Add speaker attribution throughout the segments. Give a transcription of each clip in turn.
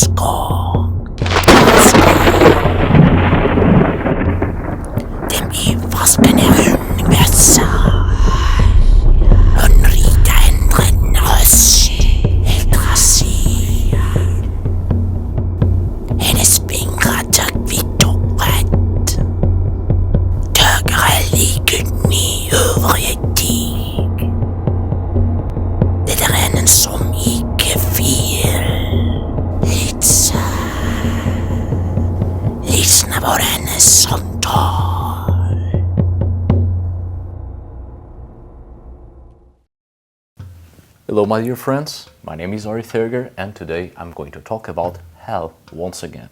Speaker 1: Asgard. Dem evigste universal. Unrika ändren oss. Yggdrasil. Hennes fingrar tök vid torret. Tögare ligger i övre tid. Det är en som icke fel. Lyssna på hennes samtal.
Speaker 2: Hello my dear friends, my name is Ari Thurger and today I'm going to talk about Hel once again.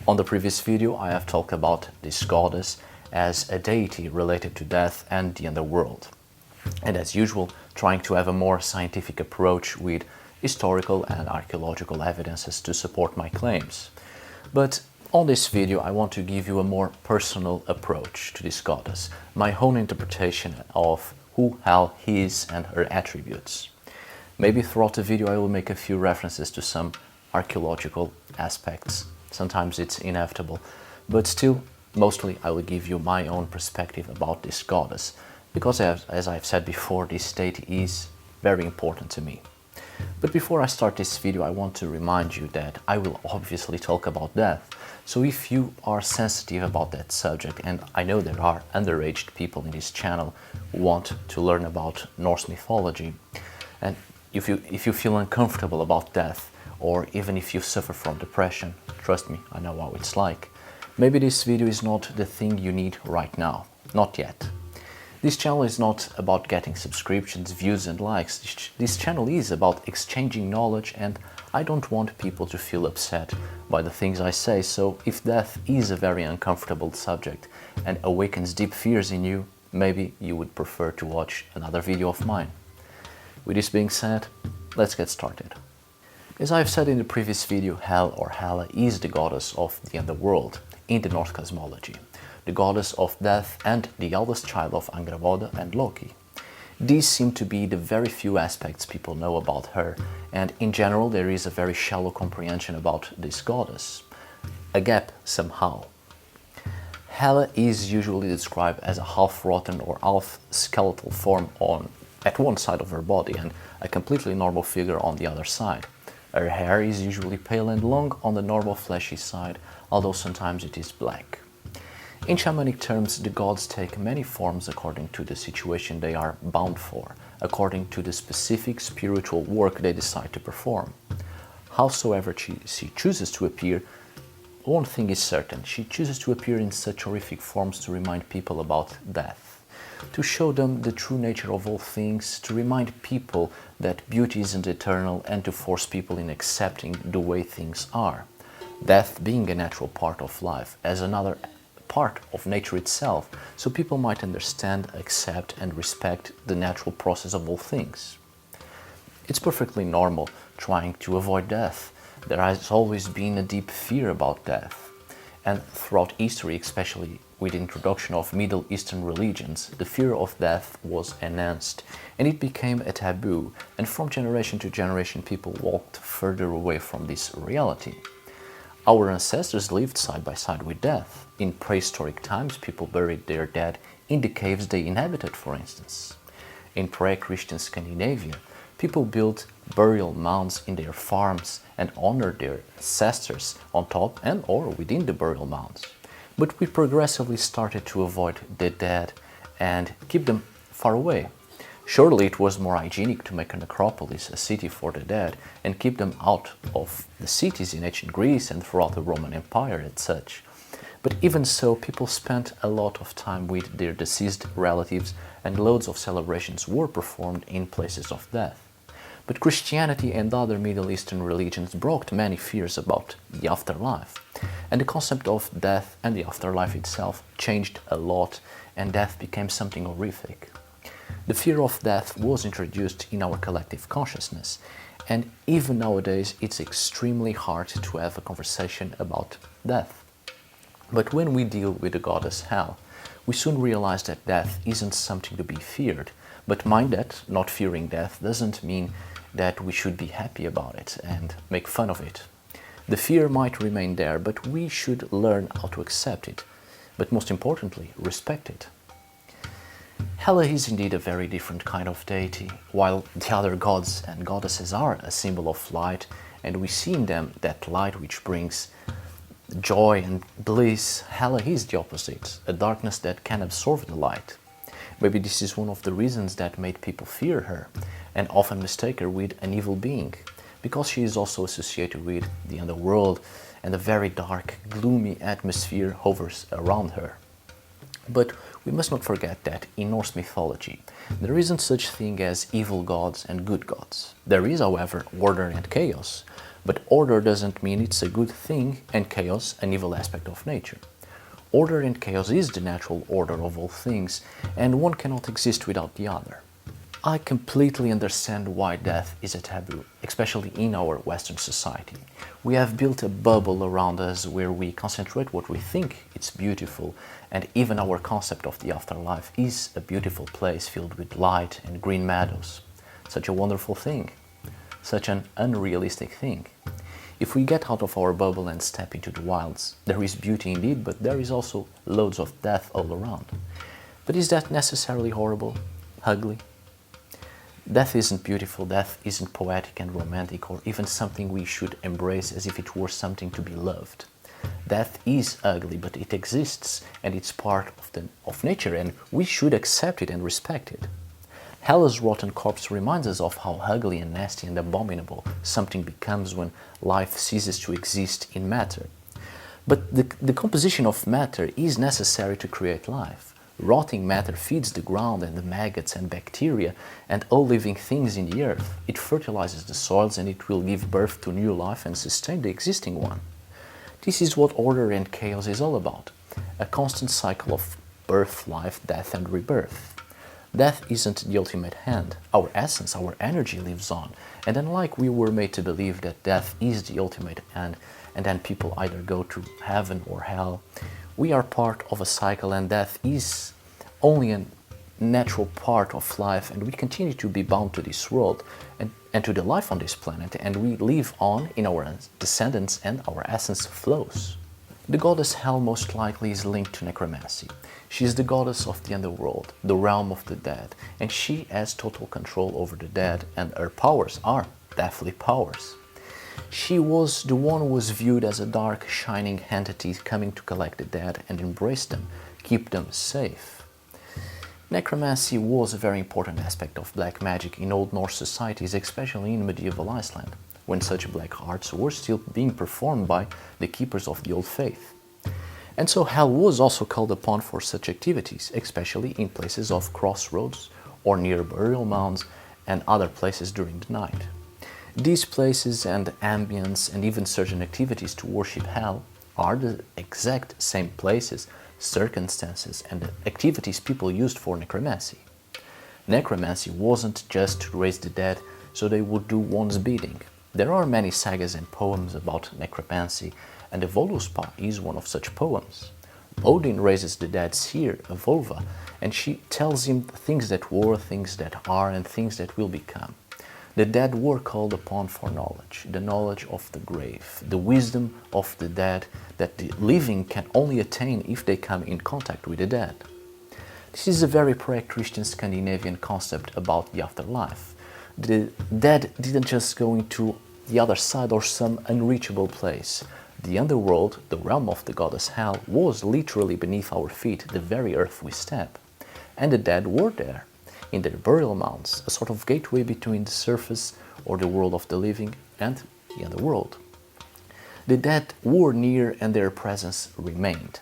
Speaker 2: On the previous video I have talked about this goddess as a deity related to death and the underworld. And as usual, trying to have a more scientific approach with historical and archaeological evidences to support my claims. But on this video I want to give you a more personal approach to this goddess, my own interpretation of who Hel is and her attributes. Maybe throughout the video I will make a few references to some archaeological aspects. Sometimes it's inevitable, but still, mostly I will give you my own perspective about this goddess, because as I've said before, this deity is very important to me. But before I start this video, I want to remind you that I will obviously talk about death. So if you are sensitive about that subject, and I know there are underaged people in this channel who want to learn about Norse mythology, and if you feel uncomfortable about death, or even if you suffer from depression, trust me, I know how it's like, maybe this video is not the thing you need right now. Not yet. This channel is not about getting subscriptions, views and likes. This channel is about exchanging knowledge, and I don't want people to feel upset by the things I say. So if death is a very uncomfortable subject and awakens deep fears in you, maybe you would prefer to watch another video of mine. With this being said, let's get started. As I've said in the previous video, Hel or Hela is the goddess of the underworld in the Norse cosmology, the goddess of death and the eldest child of Angrboda and Loki. These seem to be the very few aspects people know about her, and in general there is a very shallow comprehension about this goddess. A gap somehow. Hela is usually described as a half-rotten or half-skeletal form at one side of her body and a completely normal figure on the other side. Her hair is usually pale and long on the normal fleshy side, although sometimes it is black. In shamanic terms, the gods take many forms according to the situation they are bound for, according to the specific spiritual work they decide to perform. Howsoever she chooses to appear, one thing is certain, she chooses to appear in such horrific forms to remind people about death, to show them the true nature of all things, to remind people that beauty isn't eternal, and to force people in accepting the way things are. Death being a natural part of life, as another part of nature itself, so people might understand, accept and respect the natural process of all things. It's perfectly normal trying to avoid death. There has always been a deep fear about death, and throughout history, especially with the introduction of Middle Eastern religions, the fear of death was enhanced and it became a taboo, and from generation to generation people walked further away from this reality. Our ancestors lived side by side with death. In prehistoric times, people buried their dead in the caves they inhabited, for instance. In pre-Christian Scandinavia, people built burial mounds in their farms and honored their ancestors on top and or within the burial mounds. But we progressively started to avoid the dead and keep them far away. Surely it was more hygienic to make a necropolis a city for the dead and keep them out of the cities in ancient Greece and throughout the Roman Empire and such. But even so, people spent a lot of time with their deceased relatives and loads of celebrations were performed in places of death. But Christianity and other Middle Eastern religions brought many fears about the afterlife, and the concept of death and the afterlife itself changed a lot, and death became something horrific. The fear of death was introduced in our collective consciousness, and even nowadays it's extremely hard to have a conversation about death. But when we deal with the goddess Hel, we soon realize that death isn't something to be feared, but mind that not fearing death doesn't mean that we should be happy about it and make fun of it. The fear might remain there, but we should learn how to accept it, but most importantly, respect it. Hel is indeed a very different kind of deity. While the other gods and goddesses are a symbol of light, and we see in them that light which brings joy and bliss, Hel is the opposite, a darkness that can absorb the light. Maybe this is one of the reasons that made people fear her and often mistake her with an evil being, because she is also associated with the underworld and a very dark, gloomy atmosphere hovers around her. But we must not forget that in Norse mythology, there isn't such thing as evil gods and good gods. There is, however, order and chaos, but order doesn't mean it's a good thing and chaos an evil aspect of nature. Order and chaos is the natural order of all things, and one cannot exist without the other. I completely understand why death is a taboo, especially in our Western society. We have built a bubble around us where we concentrate what we think it's beautiful, and even our concept of the afterlife is a beautiful place filled with light and green meadows. Such a wonderful thing, such an unrealistic thing. If we get out of our bubble and step into the wilds, there is beauty indeed, but there is also loads of death all around. But is that necessarily horrible, ugly? Death isn't beautiful, death isn't poetic and romantic, or even something we should embrace as if it were something to be loved. Death is ugly, but it exists, and it's part of nature, and we should accept it and respect it. Hel's rotten corpse reminds us of how ugly and nasty and abominable something becomes when life ceases to exist in matter. But the composition of matter is necessary to create life. Rotting matter feeds the ground and the maggots and bacteria and all living things in the earth. It fertilizes the soils and it will give birth to new life and sustain the existing one. This is what order and chaos is all about. A constant cycle of birth, life, death and rebirth. Death isn't the ultimate end. Our essence, our energy lives on. And unlike we were made to believe that death is the ultimate end and then people either go to heaven or hell, we are part of a cycle, and death is only a natural part of life, and we continue to be bound to this world and to the life on this planet, and we live on in our descendants and our essence flows. The goddess Hel most likely is linked to necromancy. She is the goddess of the underworld, the realm of the dead, and she has total control over the dead, and her powers are deathly powers. She was the one who was viewed as a dark, shining entity coming to collect the dead and embrace them, keep them safe. Necromancy was a very important aspect of black magic in Old Norse societies, especially in medieval Iceland, when such black arts were still being performed by the keepers of the old faith. And so Hel was also called upon for such activities, especially in places of crossroads or near burial mounds and other places during the night. These places and ambience and even certain activities to worship Hel are the exact same places, circumstances and activities people used for necromancy. Necromancy wasn't just to raise the dead so they would do one's bidding. There are many sagas and poems about necromancy, and the Voluspa is one of such poems. Odin raises the dead Seer, a Volva, and she tells him things that were, things that are, and things that will become. The dead were called upon for knowledge, the knowledge of the grave, the wisdom of the dead that the living can only attain if they come in contact with the dead. This is a very pre-Christian Scandinavian concept about the afterlife. The dead didn't just go into the other side or some unreachable place. The underworld, the realm of the goddess Hel, was literally beneath our feet, the very earth we step. And the dead were there, in their burial mounds, a sort of gateway between the surface or the world of the living and the underworld. The dead were near and their presence remained.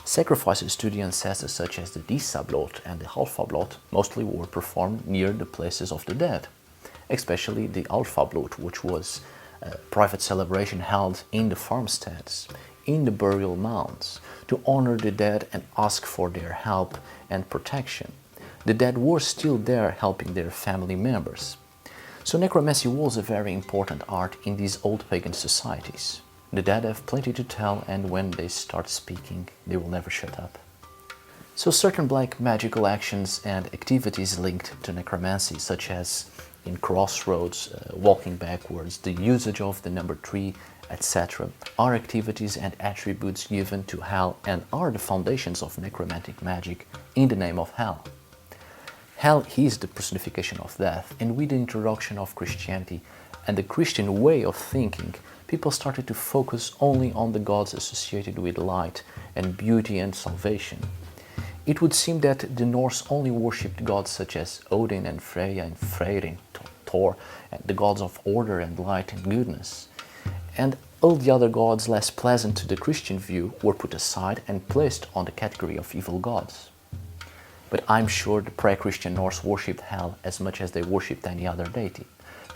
Speaker 2: Sacrifices to the ancestors such as the Disablot and the Alfablot mostly were performed near the places of the dead, especially the Alfablot, which was a private celebration held in the farmsteads, in the burial mounds, to honor the dead and ask for their help and protection. The dead were still there helping their family members. So necromancy was a very important art in these old pagan societies. The dead have plenty to tell, and when they start speaking, they will never shut up. So certain black magical actions and activities linked to necromancy, such as in crossroads, walking backwards, the usage of the number 3, etc., are activities and attributes given to Hel and are the foundations of necromantic magic in the name of Hel. Hel is the personification of death, and with the introduction of Christianity and the Christian way of thinking, people started to focus only on the gods associated with light and beauty and salvation. It would seem that the Norse only worshipped gods such as Odin and Freya and Freyr and Thor, and the gods of order and light and goodness. And all the other gods less pleasant to the Christian view were put aside and placed on the category of evil gods. But I'm sure the pre-Christian Norse worshipped Hel as much as they worshipped any other deity.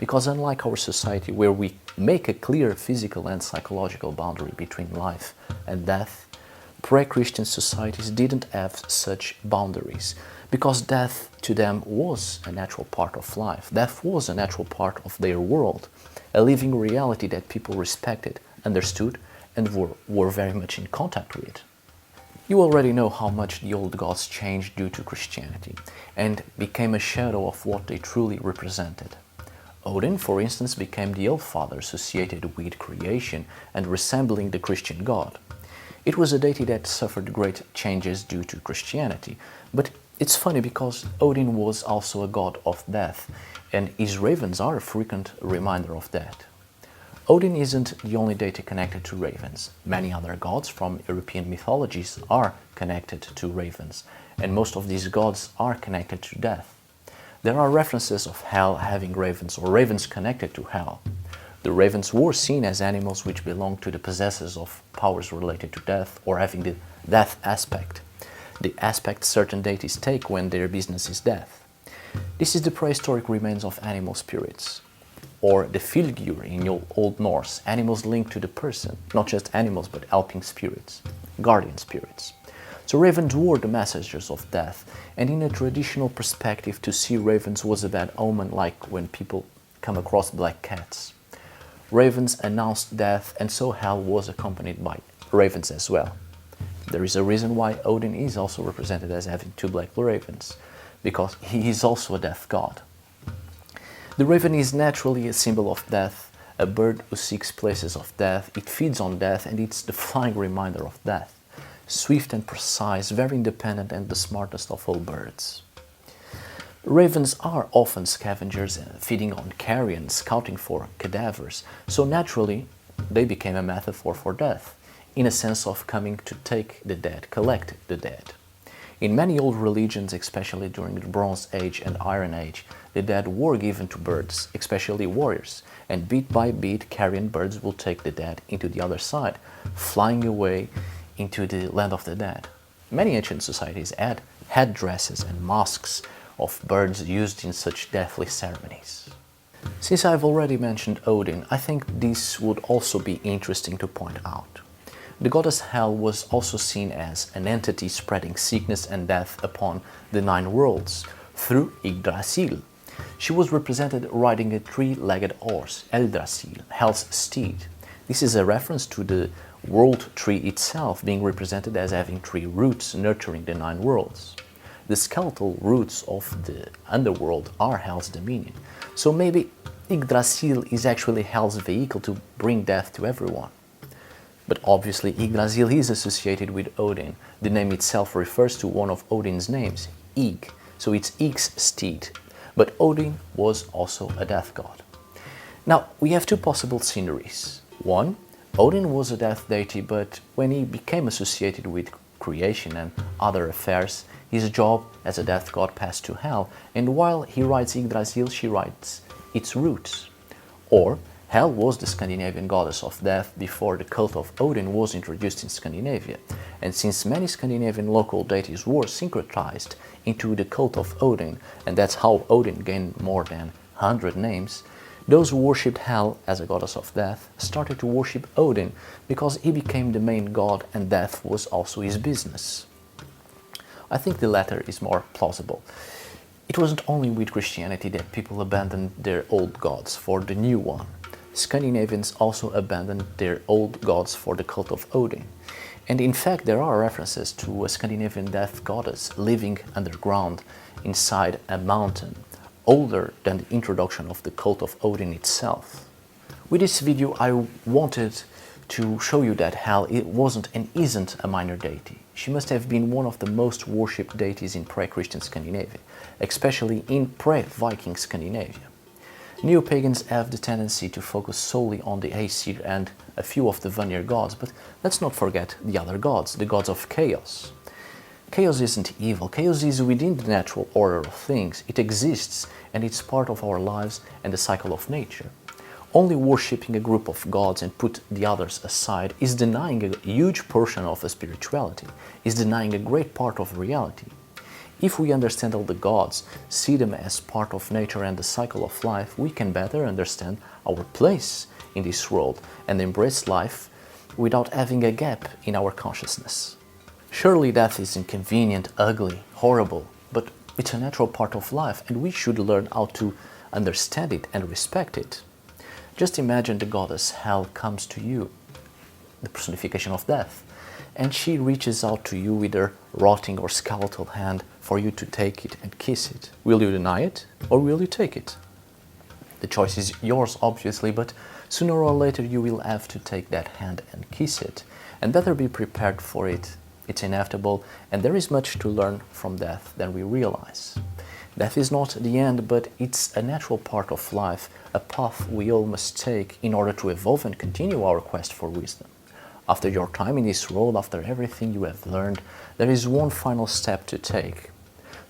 Speaker 2: Because unlike our society, where we make a clear physical and psychological boundary between life and death, pre-Christian societies didn't have such boundaries, because death to them was a natural part of life. Death was a natural part of their world, a living reality that people respected, understood, and were very much in contact with. You already know how much the old gods changed due to Christianity, and became a shadow of what they truly represented. Odin, for instance, became the All-Father associated with creation and resembling the Christian god. It was a deity that suffered great changes due to Christianity, but it's funny because Odin was also a god of death, and his ravens are a frequent reminder of that. Odin isn't the only deity connected to ravens. Many other gods from European mythologies are connected to ravens, and most of these gods are connected to death. There are references of Hel having ravens or ravens connected to Hel. The ravens were seen as animals which belonged to the possessors of powers related to death or having the death aspect, the aspect certain deities take when their business is death. This is the prehistoric remains of animal spirits, or the fylgjur in Old Norse, animals linked to the person, not just animals but helping spirits, guardian spirits. So ravens were the messengers of death, and in a traditional perspective, to see ravens was a bad omen, like when people come across black cats. Ravens announced death, and so Hel was accompanied by ravens as well. There is a reason why Odin is also represented as having 2 black ravens, because he is also a death god. The raven is naturally a symbol of death, a bird who seeks places of death. It feeds on death, and it's the flying reminder of death. Swift and precise, very independent, and the smartest of all birds. Ravens are often scavengers, feeding on carrion, scouting for cadavers, so naturally they became a metaphor for death, in a sense of coming to take the dead, collect the dead. In many old religions, especially during the Bronze Age and Iron Age, the dead were given to birds, especially warriors, and bit by bit carrion birds will take the dead into the other side, flying away into the land of the dead. Many ancient societies had headdresses and masks of birds used in such deathly ceremonies. Since I've already mentioned Odin, I think this would also be interesting to point out. The goddess Hel was also seen as an entity spreading sickness and death upon the 9 worlds through Yggdrasil. She was represented riding a 3-legged horse, Eldrasil, Hel's steed. This is a reference to the world tree itself being represented as having 3 roots nurturing the 9 worlds. The skeletal roots of the underworld are Hel's dominion, so maybe Yggdrasil is actually Hel's vehicle to bring death to everyone. But obviously Yggdrasil is associated with Odin. The name itself refers to one of Odin's names, Ygg, so it's Ygg's steed. But Odin was also a death god. Now, we have 2 possible sceneries. One, Odin was a death deity, but when he became associated with creation and other affairs, his job as a death god passed to Hel, and while he rides Yggdrasil, she rides its roots. Or Hel was the Scandinavian goddess of death before the cult of Odin was introduced in Scandinavia, and since many Scandinavian local deities were syncretized into the cult of Odin, and that's how Odin gained more than 100 names, those who worshipped Hel as a goddess of death started to worship Odin because he became the main god and death was also his business. I think the latter is more plausible. It wasn't only with Christianity that people abandoned their old gods for the new one. Scandinavians also abandoned their old gods for the cult of Odin. And in fact, there are references to a Scandinavian death goddess living underground inside a mountain, older than the introduction of the cult of Odin itself. With this video I wanted to show you that Hel it wasn't and isn't a minor deity. She must have been one of the most worshipped deities in pre-Christian Scandinavia, especially in pre-Viking Scandinavia. Neo-pagans have the tendency to focus solely on the Aesir and a few of the Vanir gods, but let's not forget the other gods, the gods of chaos. Chaos isn't evil, chaos is within the natural order of things. It exists and it's part of our lives and the cycle of nature. Only worshipping a group of gods and put the others aside is denying a huge portion of a spirituality, is denying a great part of reality. If we understand all the gods, see them as part of nature and the cycle of life, we can better understand our place in this world and embrace life without having a gap in our consciousness. Surely death is inconvenient, ugly, horrible, but it's a natural part of life and we should learn how to understand it and respect it. Just imagine the goddess Hel comes to you, the personification of death, and she reaches out to you with her rotting or skeletal hand for you to take it and kiss it. Will you deny it or will you take it? The choice is yours, obviously, but sooner or later you will have to take that hand and kiss it, and better be prepared for it. It's inevitable, and there is much to learn from death than we realize. Death is not the end, but it's a natural part of life, a path we all must take in order to evolve and continue our quest for wisdom. After your time in this world, after everything you have learned, there is one final step to take.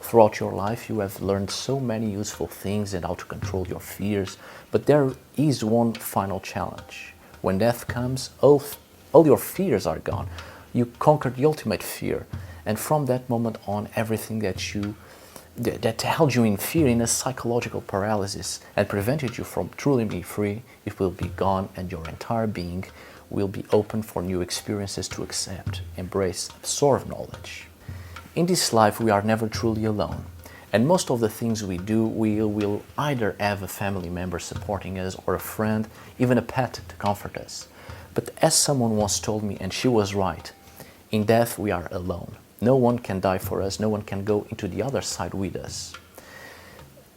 Speaker 2: Throughout your life you have learned so many useful things and how to control your fears, but there is one final challenge. When death comes, all your fears are gone. You conquered the ultimate fear, and from that moment on, everything that held you in fear, in a psychological paralysis, and prevented you from truly being free, it will be gone, and your entire being will be open for new experiences to accept, embrace, absorb knowledge. In this life, we are never truly alone, and most of the things we do, we will either have a family member supporting us, or a friend, even a pet to comfort us. But as someone once told me, and she was right, in death we are alone. No one can die for us, no one can go into the other side with us.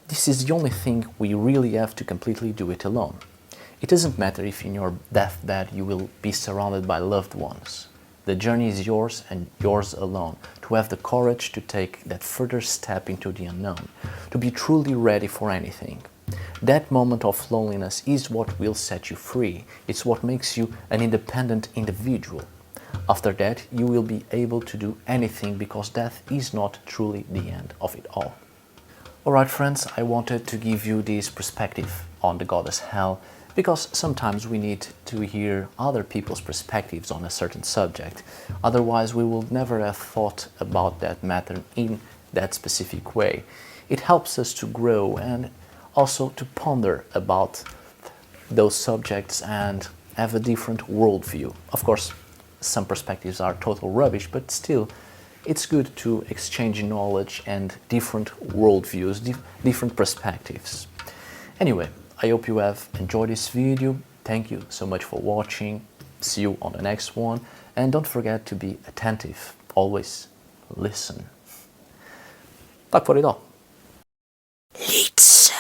Speaker 2: This is the only thing we really have to completely do it alone. It doesn't matter if in your deathbed you will be surrounded by loved ones. The journey is yours and yours alone, to have the courage to take that further step into the unknown, to be truly ready for anything. That moment of loneliness is what will set you free. It's what makes you an independent individual. After that, you will be able to do anything because death is not truly the end of it all. Alright friends, I wanted to give you this perspective on the goddess Hel because sometimes we need to hear other people's perspectives on a certain subject. Otherwise, we will never have thought about that matter in that specific way. It helps us to grow and also to ponder about those subjects and have a different worldview. Of course, some perspectives are total rubbish, but still, it's good to exchange knowledge and different worldviews, different perspectives. Anyway, I hope you have enjoyed this video. Thank you so much for watching. See you on the next one. And don't forget to be attentive. Always listen. Tack för idag.
Speaker 1: Lite